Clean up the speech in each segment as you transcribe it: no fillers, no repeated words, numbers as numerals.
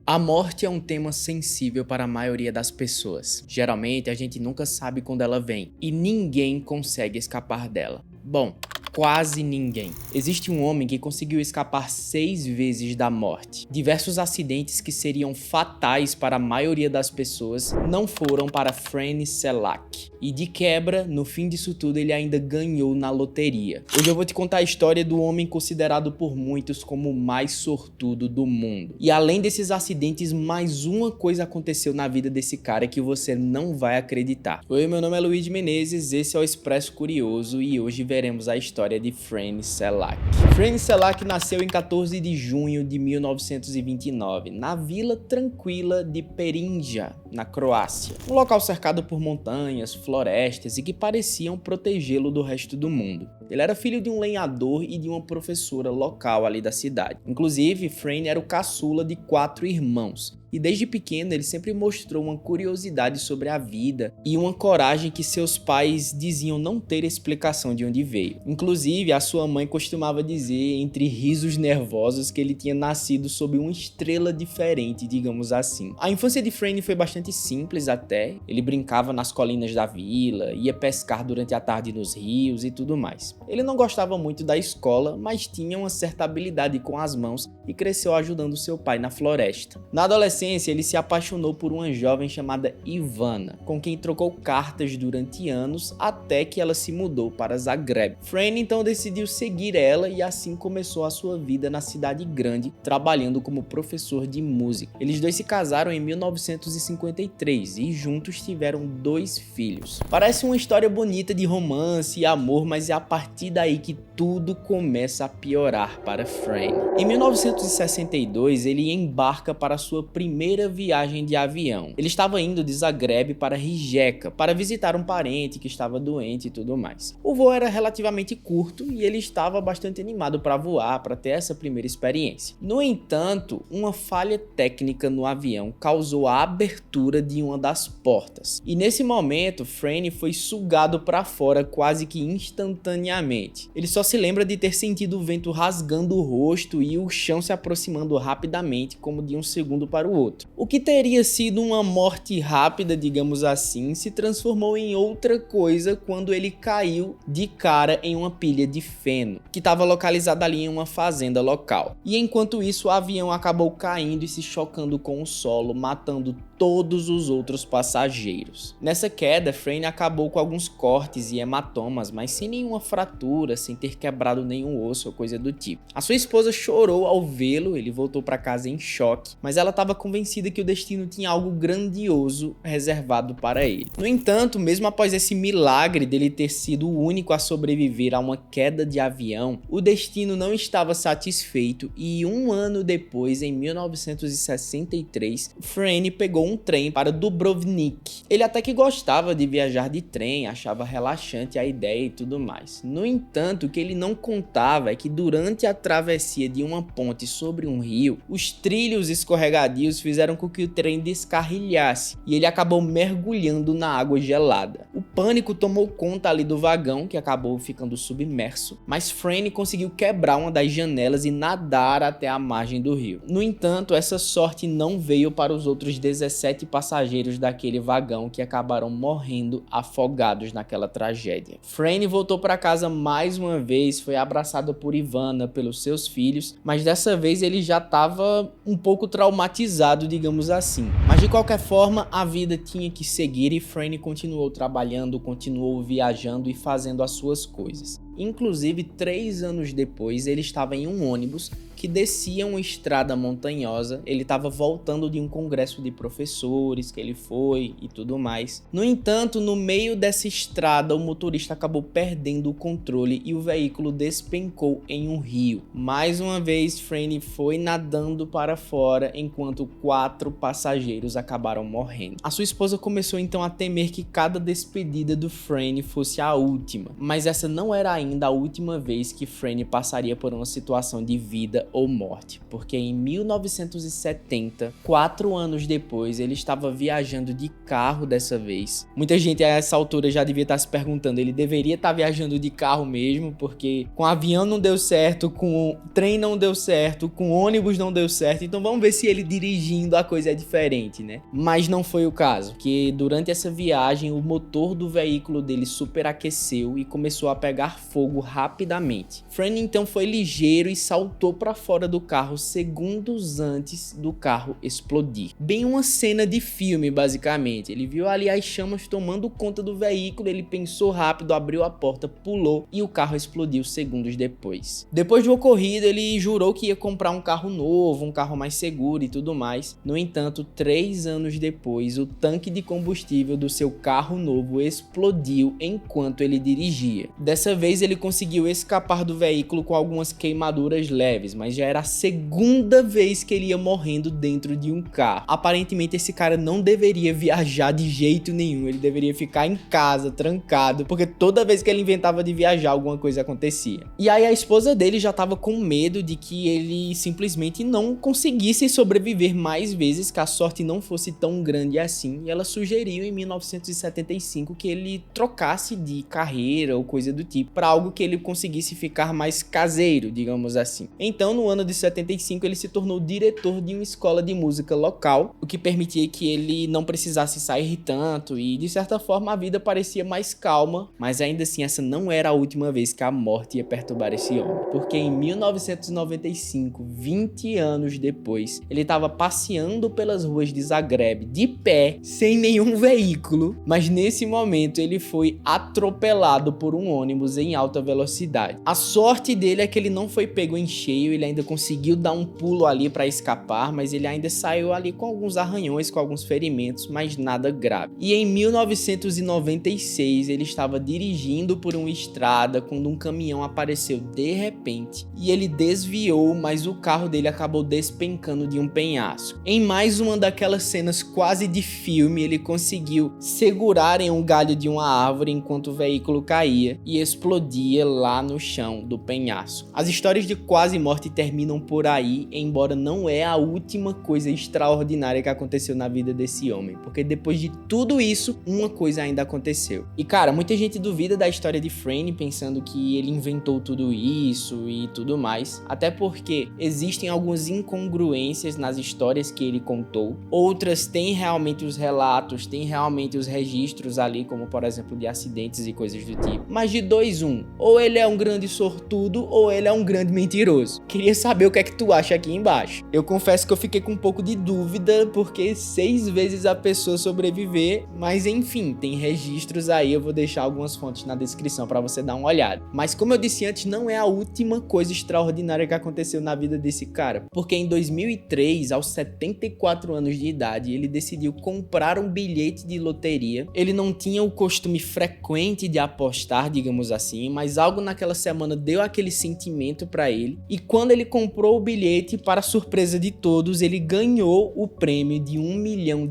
A morte é um tema sensível para a maioria das pessoas. Geralmente a gente nunca sabe quando ela vem e ninguém consegue escapar dela. Bom, quase ninguém. Existe um homem que conseguiu escapar 6 vezes da morte. Diversos acidentes que seriam fatais para a maioria das pessoas não foram para Franny Selak. E de quebra, no fim disso tudo, ele ainda ganhou na loteria. Hoje eu vou te contar a história do homem considerado por muitos como o mais sortudo do mundo. E além desses acidentes, mais uma coisa aconteceu na vida desse cara que você não vai acreditar. Oi, meu nome é Luiz Menezes, esse é o Expresso Curioso e hoje veremos a história de Franny Selak. Franny Selak nasceu em 14 de junho de 1929, na vila tranquila de Perinja, na Croácia. Um local cercado por montanhas, florestas e que pareciam protegê-lo do resto do mundo. Ele era filho de um lenhador e de uma professora local ali da cidade. Inclusive, Franny era o caçula de 4 irmãos. E desde pequeno ele sempre mostrou uma curiosidade sobre a vida e uma coragem que seus pais diziam não ter explicação de onde veio. Inclusive, a sua mãe costumava dizer, entre risos nervosos, que ele tinha nascido sob uma estrela diferente, digamos assim. A infância de Franny foi bastante simples até. Ele brincava nas colinas da vila, ia pescar durante a tarde nos rios e tudo mais. Ele não gostava muito da escola, mas tinha uma certa habilidade com as mãos e cresceu ajudando seu pai na floresta. Na adolescência, ele se apaixonou por uma jovem chamada Ivana, com quem trocou cartas durante anos até que ela se mudou para Zagreb. Franny então decidiu seguir ela e assim começou a sua vida na cidade grande, trabalhando como professor de música. Eles dois se casaram em 1953 e juntos tiveram 2 filhos. Parece uma história bonita de romance e amor, mas é a partir daí que tudo começa a piorar para Franny. Em 1962, ele embarca para sua primeira viagem de avião. Ele estava indo de Zagreb para Rijeka para visitar um parente que estava doente e tudo mais. O voo era relativamente curto e ele estava bastante animado para voar, para ter essa primeira experiência. No entanto, uma falha técnica no avião causou a abertura de uma das portas. E nesse momento, Franny foi sugado para fora quase que instantaneamente. Ele só se lembra de ter sentido o vento rasgando o rosto e o chão se aproximando rapidamente, como de um segundo para o outro. O que teria sido uma morte rápida, digamos assim, se transformou em outra coisa quando ele caiu de cara em uma pilha de feno, que estava localizada ali em uma fazenda local. E enquanto isso, o avião acabou caindo e se chocando com o solo, matando todos os outros passageiros. Nessa queda, Franny acabou com alguns cortes e hematomas, mas sem nenhuma fratura, sem ter quebrado nenhum osso ou coisa do tipo. A sua esposa chorou ao vê-lo, ele voltou para casa em choque, mas ela estava convencida que o destino tinha algo grandioso reservado para ele. No entanto, mesmo após esse milagre dele ter sido o único a sobreviver a uma queda de avião, o destino não estava satisfeito e 1 ano depois, em 1963, Franny pegou um trem para Dubrovnik. Ele até que gostava de viajar de trem, achava relaxante a ideia e tudo mais. No entanto, o que ele não contava é que durante a travessia de uma ponte sobre um rio, os trilhos escorregadios fizeram com que o trem descarrilhasse e ele acabou mergulhando na água gelada. O pânico tomou conta ali do vagão, que acabou ficando submerso, mas Franny conseguiu quebrar uma das janelas e nadar até a margem do rio. No entanto, essa sorte não veio para os outros 17 passageiros daquele vagão que acabaram morrendo afogados naquela tragédia. Franny voltou para casa mais uma vez, foi abraçado por Ivana, pelos seus filhos, mas dessa vez ele já estava um pouco traumatizado, digamos assim. Mas de qualquer forma, a vida tinha que seguir e Franny continuou trabalhando, continuou viajando e fazendo as suas coisas. Inclusive, 3 anos depois, ele estava em um ônibus que descia uma estrada montanhosa. Ele estava voltando de um congresso de professores que ele foi e tudo mais. No entanto, no meio dessa estrada, o motorista acabou perdendo o controle e o veículo despencou em um rio. Mais uma vez, Franny foi nadando para fora enquanto 4 passageiros acabaram morrendo. A sua esposa começou então a temer que cada despedida do Franny fosse a última, mas essa não era ainda a última vez que Franny passaria por uma situação de vida vida ou morte, porque em 1970, 4 anos depois, ele estava viajando de carro dessa vez. Muita gente a essa altura já devia estar se perguntando, ele deveria estar viajando de carro mesmo, porque com avião não deu certo, com trem não deu certo, com ônibus não deu certo, então vamos ver se ele dirigindo a coisa é diferente, né? Mas não foi o caso, porque durante essa viagem o motor do veículo dele superaqueceu e começou a pegar fogo rapidamente. Franny então foi ligeiro e saltou para fora do carro segundos antes do carro explodir. Bem uma cena de filme, basicamente. Ele viu ali as chamas tomando conta do veículo, ele pensou rápido, abriu a porta, pulou e o carro explodiu segundos depois. Depois do ocorrido, ele jurou que ia comprar um carro novo, um carro mais seguro e tudo mais. No entanto, 3 anos depois, o tanque de combustível do seu carro novo explodiu enquanto ele dirigia. Dessa vez, ele conseguiu escapar do veículo com algumas queimaduras leves, mas já era a segunda vez que ele ia morrendo dentro de um carro. Aparentemente, esse cara não deveria viajar de jeito nenhum, ele deveria ficar em casa, trancado, porque toda vez que ele inventava de viajar, alguma coisa acontecia. E aí a esposa dele já estava com medo de que ele simplesmente não conseguisse sobreviver mais vezes, que a sorte não fosse tão grande assim, e ela sugeriu em 1975 que ele trocasse de carreira ou coisa do tipo, para algo que ele conseguisse ficar mais caseiro, digamos assim. Então, no ano de 75, ele se tornou diretor de uma escola de música local, o que permitia que ele não precisasse sair tanto e, de certa forma, a vida parecia mais calma, mas ainda assim essa não era a última vez que a morte ia perturbar esse homem, porque em 1995, 20 anos depois, ele estava passeando pelas ruas de Zagreb de pé, sem nenhum veículo, mas nesse momento ele foi atropelado por um ônibus em alta velocidade. A sorte dele é que ele não foi pego em cheio, ele ainda conseguiu dar um pulo ali para escapar, mas ele ainda saiu ali com alguns arranhões, com alguns ferimentos, mas nada grave. E em 1996 ele estava dirigindo por uma estrada quando um caminhão apareceu de repente e ele desviou, mas o carro dele acabou despencando de um penhasco. Em mais uma daquelas cenas quase de filme, ele conseguiu segurar em um galho de uma árvore enquanto o veículo caía e explodia lá no chão do penhasco. As histórias de quase morte terminam por aí, embora não é a última coisa extraordinária que aconteceu na vida desse homem, porque depois de tudo isso, uma coisa ainda aconteceu. E cara, muita gente duvida da história de Franny, pensando que ele inventou tudo isso e tudo mais, até porque existem algumas incongruências nas histórias que ele contou, outras têm realmente os relatos, têm realmente os registros ali, como por exemplo de acidentes e coisas do tipo, mas de dois ou ele é um grande sortudo ou ele é um grande mentiroso. Queria saber o que é que tu acha aqui embaixo. Eu confesso que eu fiquei com um pouco de dúvida, porque 6 vezes a pessoa sobreviver, mas enfim, tem registros aí, eu vou deixar algumas fontes na descrição para você dar uma olhada. Mas como eu disse antes, não é a última coisa extraordinária que aconteceu na vida desse cara, porque em 2003, aos 74 anos de idade, ele decidiu comprar um bilhete de loteria. Ele não tinha o costume frequente de apostar, digamos assim, mas algo naquela semana deu aquele sentimento para ele, e quando ele comprou o bilhete, para surpresa de todos, ele ganhou o prêmio de $1 milhão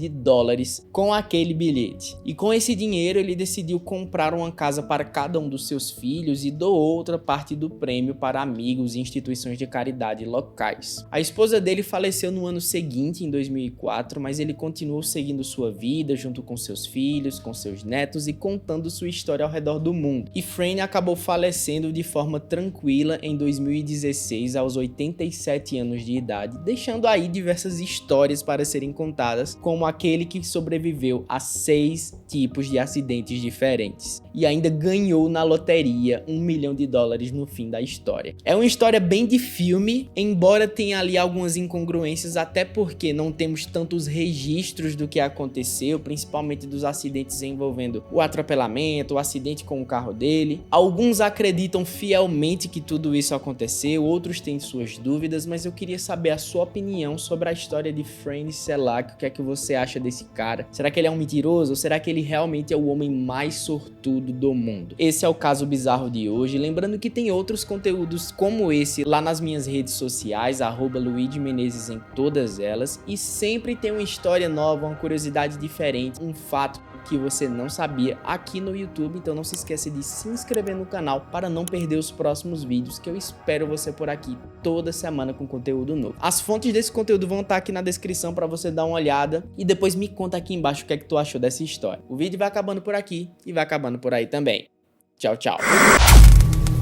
com aquele bilhete. E com esse dinheiro ele decidiu comprar uma casa para cada um dos seus filhos e doou outra parte do prêmio para amigos e instituições de caridade locais. A esposa dele faleceu no ano seguinte, em 2004, mas ele continuou seguindo sua vida junto com seus filhos, com seus netos e contando sua história ao redor do mundo. E Franny acabou falecendo de forma tranquila em 2016, aos 87 anos de idade, deixando aí diversas histórias para serem contadas, como aquele que sobreviveu a 6 tipos de acidentes diferentes e ainda ganhou na loteria $1 milhão no fim da história. É uma história bem de filme, embora tenha ali algumas incongruências, até porque não temos tantos registros do que aconteceu, principalmente dos acidentes envolvendo o atropelamento, o acidente com o carro dele. Alguns acreditam fielmente que tudo isso aconteceu, outros têm suas dúvidas, mas eu queria saber a sua opinião sobre a história de Franny Selac. O que é que você acha desse cara? Será que ele é um mentiroso ou será que ele realmente é o homem mais sortudo do mundo? Esse é o caso bizarro de hoje. Lembrando que tem outros conteúdos como esse lá nas minhas redes sociais, @luigimenezes em todas elas, e sempre tem uma história nova, uma curiosidade diferente, um fato que você não sabia aqui no YouTube, então não se esqueça de se inscrever no canal para não perder os próximos vídeos, que eu espero você por aqui toda semana com conteúdo novo. As fontes desse conteúdo vão estar aqui na descrição para você dar uma olhada e depois me conta aqui embaixo o que é que tu achou dessa história. O vídeo vai acabando por aqui e vai acabando por aí também. Tchau, tchau.